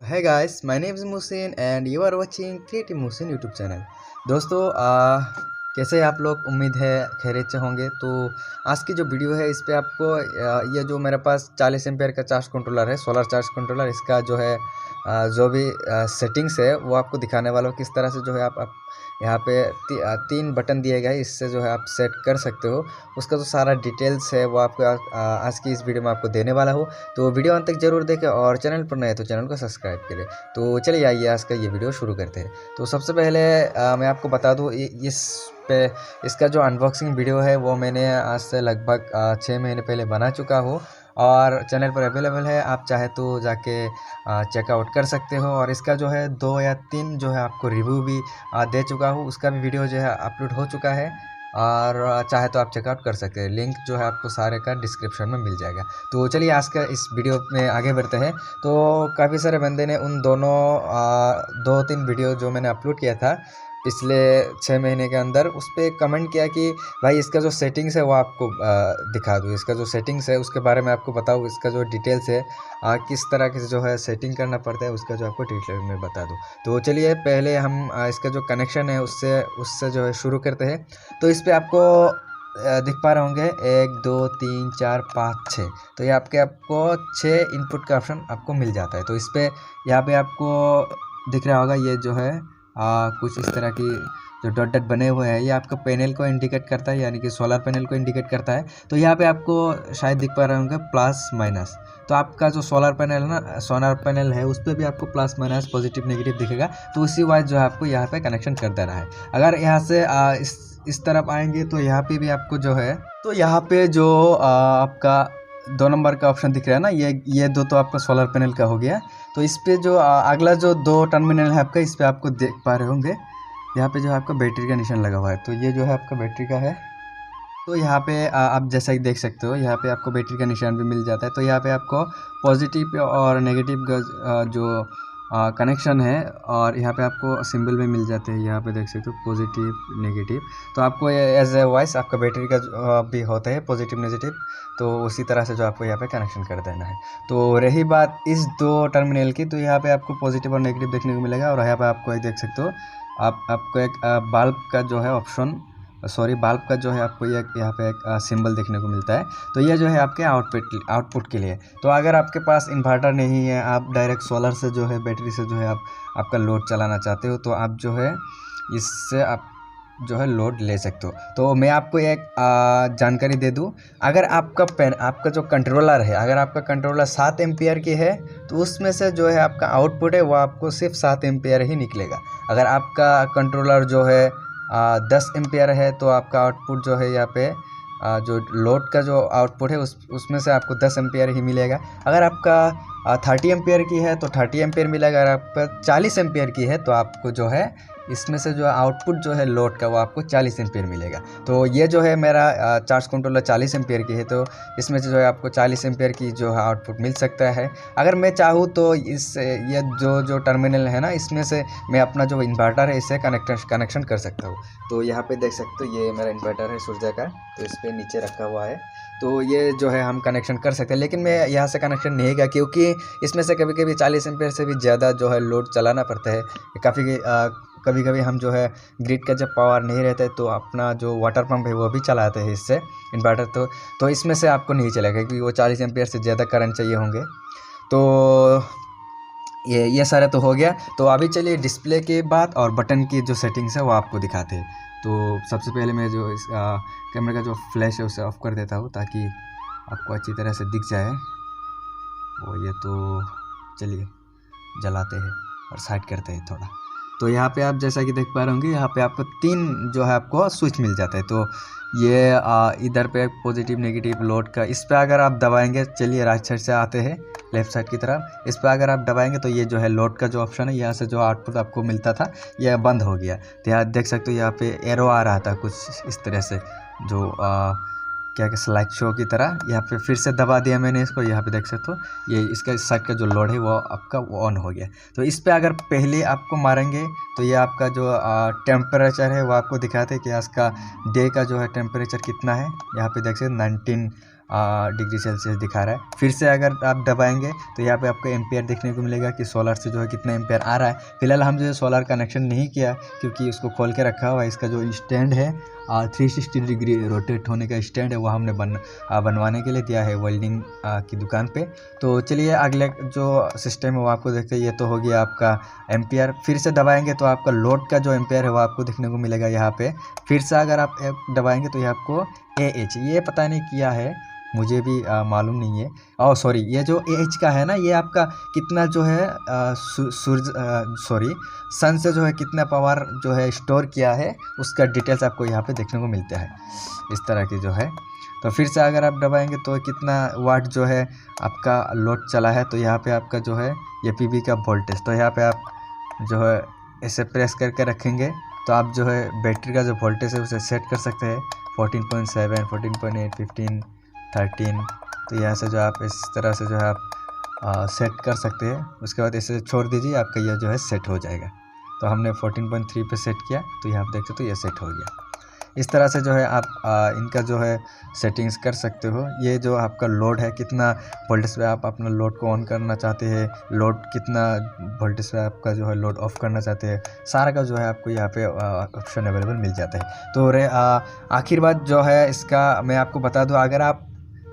Hey guys, my name is Musin and you are watching Creative Musin YouTube channel. दोस्तों कैसे आप लोग? उम्मीद है खैरियत से होंगे। तो आज की जो वीडियो है इस पे आपको ये जो मेरे पास 40 एम्पेयर का चार्ज कंट्रोलर है, सोलर चार्ज कंट्रोलर, इसका जो है जो भी सेटिंग्स है वो आपको दिखाने वाला हूँ। किस तरह से जो है आप यहाँ पे तीन बटन दिए गए, इससे जो है आप सेट कर सकते हो। उसका जो सारा डिटेल्स है वो आपको आज की इस वीडियो में आपको देने वाला हूँ। तो वीडियो अंत तक जरूर देखें और चैनल पर नए तो चैनल को सब्सक्राइब करें। तो चलिए आइए आज का ये वीडियो शुरू करते हैं। तो सबसे पहले मैं आपको बता दूँ इसका जो अनबॉक्सिंग वीडियो है वो मैंने आज से लगभग 6 महीने पहले बना चुका हूँ और चैनल पर अवेलेबल है। आप चाहे तो जाके चेकआउट कर सकते हो। और इसका जो है 2 या 3 जो है आपको रिव्यू भी दे चुका हूँ, उसका भी वीडियो जो है अपलोड हो चुका है और चाहे तो आप चेकआउट कर सकते हैं। लिंक जो है आपको सारे का डिस्क्रिप्शन में मिल जाएगा। तो चलिए आज का इस वीडियो में आगे बढ़ते हैं। तो काफ़ी सारे बंदे ने उन दोनों 2-3 वीडियो जो मैंने अपलोड किया था पिछले 6 महीने के अंदर, उस पर कमेंट किया कि भाई इसका जो सेटिंग्स है वो आपको दिखा दूँ, इसका जो सेटिंग्स है उसके बारे में आपको बताऊँ, इसका जो डिटेल्स है किस तरह के जो है सेटिंग करना पड़ता है उसका जो आपको डिटेल में बता दूँ। तो चलिए पहले हम इसका जो कनेक्शन है उससे जो है शुरू करते हैं। तो इस पर आपको दिख पा रहे होंगे 1 2 3 4 5 6। तो ये आपको 6 इनपुट का ऑप्शन आपको मिल जाता है। तो इस पर यहाँ पे आपको दिख रहा होगा, ये जो है कुछ इस तरह की जो डॉट डॉट बने हुए हैं, ये आपका पैनल को इंडिकेट करता है, यानी कि सोलर पैनल को इंडिकेट करता है। तो यहाँ पे आपको शायद दिख पा रहे होंगे प्लस माइनस। तो आपका जो सोलर पैनल है ना, सोलर पैनल है, उस पर भी आपको प्लस माइनस पॉजिटिव नेगेटिव दिखेगा। तो उसी वाइज जो है आपको यहाँ पे कनेक्शन कर देना है। अगर यहाँ से इस तरफ आएंगे तो यहाँ पे भी आपको जो है, तो यहाँ पे जो आपका 2 नंबर का ऑप्शन दिख रहा है ना, ये दो तो आपका सोलर पैनल का हो गया। तो इस पे जो अगला जो 2 टर्मिनल है आपका, इस पे आपको देख पा रहे होंगे यहाँ पे जो है आपका बैटरी का निशान लगा हुआ है। तो ये जो है आपका बैटरी का है। तो यहाँ पे आप जैसा कि देख सकते हो, यहाँ पे आपको बैटरी का निशान भी मिल जाता है। तो यहाँ पे आपको पॉजिटिव और नेगेटिव का जो कनेक्शन है, और यहाँ पे आपको सिंबल भी मिल जाते हैं। यहाँ पे देख सकते हो पॉजिटिव नेगेटिव। तो आपको एज ए वॉइस आपका बैटरी का भी होता है पॉजिटिव नेगेटिव। तो उसी तरह से जो आपको यहाँ पे कनेक्शन कर देना है। तो रही बात इस 2 टर्मिनल की, तो यहाँ पे आपको पॉजिटिव और नेगेटिव देखने को मिलेगा। और यहाँ पे आपको एक देख सकते हो, आपको एक बल्ब का जो है ऑप्शन, बल्ब का जो है आपको यहाँ पे एक सिंबल देखने को मिलता है। तो ये जो है आपके आउटपुट के लिए। तो अगर आपके पास इन्वर्टर नहीं है, आप डायरेक्ट सोलर से जो है, बैटरी से जो है आपका लोड चलाना चाहते हो, तो आप जो है इससे आप जो है लोड ले सकते हो। तो मैं आपको एक जानकारी दे दूं, अगर आपका जो कंट्रोलर है, अगर आपका कंट्रोलर 7 एम्पियर की है, तो उसमें से जो है आपका आउटपुट है वो आपको सिर्फ 7 एम्पियर ही निकलेगा। अगर आपका कंट्रोलर जो है 10 एम्पियर है, तो आपका आउटपुट जो है यहाँ पे जो लोड का जो आउटपुट है उसमें से आपको 10 एम्पियर ही मिलेगा। अगर आपका 30 एम्पियर की है तो 30 एम्पियर मिलेगा। अगर आपका 40 एम्पियर की है तो आपको जो है इसमें से जो आउटपुट जो है लोड का वो आपको 40 एम्पियर मिलेगा। तो ये जो है मेरा चार्ज कंट्रोलर 40 एम्पियर की है, तो इसमें से जो है आपको 40 एम्पियर की जो है आउटपुट मिल सकता है। अगर मैं चाहूँ तो ये जो टर्मिनल है ना, इसमें से मैं अपना जो इन्वर्टर है इससे कनेक्शन कर सकता हूँ। तो यहाँ पे देख सकते हो, ये मेरा इन्वर्टर है सूर्य का, तो इस पर नीचे रखा हुआ है। तो ये जो है हम कनेक्शन कर सकते हैं, लेकिन मैं यहाँ से कनेक्शन नहीं किया क्योंकि इसमें से कभी कभी 40 एम्पियर से भी ज़्यादा जो है लोड चलाना पड़ता है। कभी कभी हम जो है ग्रिड का जब पावर नहीं रहता है तो अपना जो वाटर पंप है वो भी चलाते हैं इससे इन्वर्टर। तो इसमें से आपको नहीं चलेगा क्योंकि वो 40 एम्पियर से ज़्यादा करंट चाहिए होंगे। तो ये सारा तो हो गया। तो अभी चलिए डिस्प्ले की बात और बटन की जो सेटिंग्स है वो आपको दिखाते हैं। तो सबसे पहले मैं जो इस कैमरे का जो फ्लैश है उसे ऑफ कर देता हूँ ताकि आपको अच्छी तरह से दिख जाए। वो ये तो चलिए जलाते हैं और साइड करते हैं थोड़ा। तो यहाँ पे आप जैसा कि देख पा रहे होंगे, यहाँ पे आपको 3 जो है आपको स्विच मिल जाता है। तो ये इधर पे पॉजिटिव नेगेटिव लोड का, इस पर अगर आप दबाएंगे, चलिए राइट साइड से आते हैं लेफ्ट साइड की तरफ, इस पर अगर आप दबाएंगे तो ये जो है लोड का जो ऑप्शन है, यहाँ से जो आउटपुट आपको मिलता था यह बंद हो गया। तो यहाँ देख सकते हो, यहाँ पे एरो आ रहा था कुछ इस तरह से, जो क्या स्लाइड शो की तरह। यहाँ पे फिर से दबा दिया मैंने इसको, यहाँ पे देख सकते हो ये इसका इस साइड का जो लोड है वो आपका ऑन हो गया। तो इस पे अगर पहले आपको मारेंगे तो ये आपका जो टेम्परेचर है वो आपको दिखाते हैं कि आज का डे का जो है टेम्परेचर कितना है। यहाँ पे देख सकते 19 डिग्री सेल्सियस दिखा रहा है। फिर से अगर आप दबाएंगे तो यहाँ पे आपको एम्पियर देखने को मिलेगा कि सोलर से जो है कितना एम्पियर आ रहा है। फिलहाल हम जो है सोलर कनेक्शन नहीं किया क्योंकि उसको खोल के रखा हुआ है। इसका जो स्टैंड है 360 डिग्री रोटेट होने का स्टैंड है वो हमने बनवाने के लिए दिया है वेल्डिंग की दुकान पे। तो चलिए अगले जो सिस्टम है वो आपको देखते हैं। ये तो हो गया आपका एम्पियर। फिर से दबाएंगे तो आपका लोड का जो एम्पियर है वो आपको देखने को मिलेगा यहाँ पे। फिर से अगर आप दबाएंगे तो ये आपको AH, ये पता नहीं किया है, मुझे भी मालूम नहीं है। और सॉरी, ये जो AH का है ना, ये आपका कितना जो है सन से जो है कितना पावर जो है स्टोर किया है उसका डिटेल्स आपको यहाँ पे देखने को मिलता है इस तरह की जो है। तो फिर से अगर आप दबाएंगे तो कितना वाट जो है आपका लोड चला है। तो यहाँ पे आपका जो है ये PV का वोल्टेज, तो यहाँ पे आप जो है ऐसे प्रेस करके रखेंगे तो आप जो है बैटरी का जो वोल्टेज है उसे सेट कर सकते हैं 14.7, 14.8, 15, 13। तो यहाँ से जो आप इस तरह से जो है आप सेट कर सकते हैं। उसके बाद ऐसे छोड़ दीजिए, आपका यह जो है सेट हो जाएगा। तो हमने 14.3 पे सेट किया तो यहाँ आप देखते हो तो ये सेट हो गया। इस तरह से जो है आप इनका जो है सेटिंग्स कर सकते हो। ये जो आपका लोड है कितना वोल्टेज पे आप अपना लोड को ऑन करना चाहते हैं, लोड कितना वोल्टेज पे आपका जो है लोड ऑफ करना चाहते हैं, सारा का जो है आपको यहाँ पे ऑप्शन अवेलेबल मिल जाता है। तो आखिर बात जो है इसका मैं आपको बता दूँ, अगर आप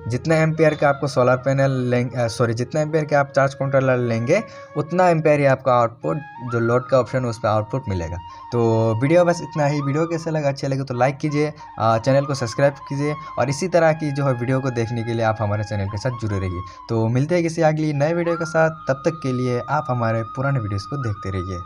जितना एम्पेयर का आपको सोलर पैनल लेंगे, जितना एम्पेयर का आप चार्ज कंट्रोलर लेंगे उतना एम्पेयर ही आपका आउटपुट जो लोड का ऑप्शन है उस पर आउटपुट मिलेगा। तो वीडियो बस इतना ही। वीडियो कैसा लगा, अच्छा लगे तो लाइक कीजिए, चैनल को सब्सक्राइब कीजिए और इसी तरह की जो है वीडियो को देखने के लिए आप हमारे चैनल के साथ जुड़े रहिए। तो मिलते हैं किसी अगली नए वीडियो के साथ, तब तक के लिए आप हमारे पुराने वीडियोज़ को देखते रहिए।